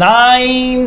9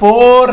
4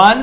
1۔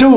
2،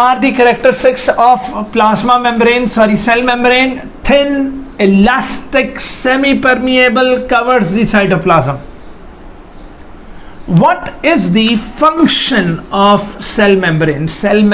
are the characteristics of plasma membrane, cell membrane? Thin, elastic, semi-permeable, covers the cytoplasm. What is the function of cell membrane? Cell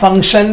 function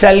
Cell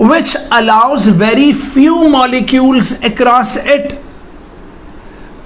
which allows very few molecules across it۔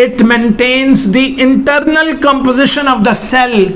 It maintains the internal composition of the cell.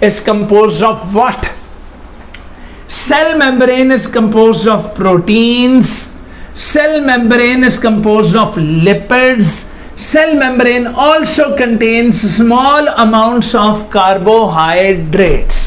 is composed of what? Cell membrane is composed of proteins. Cell membrane is composed of lipids. Cell membrane also contains small amounts of carbohydrates.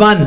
1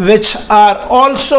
which are also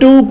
2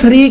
3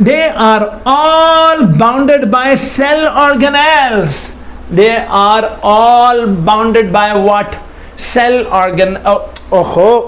they are all bounded by cell organelles. They are all bounded by what? Cell organ.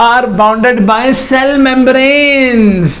are bounded by cell membranes.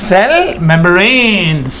cell membranes.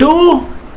2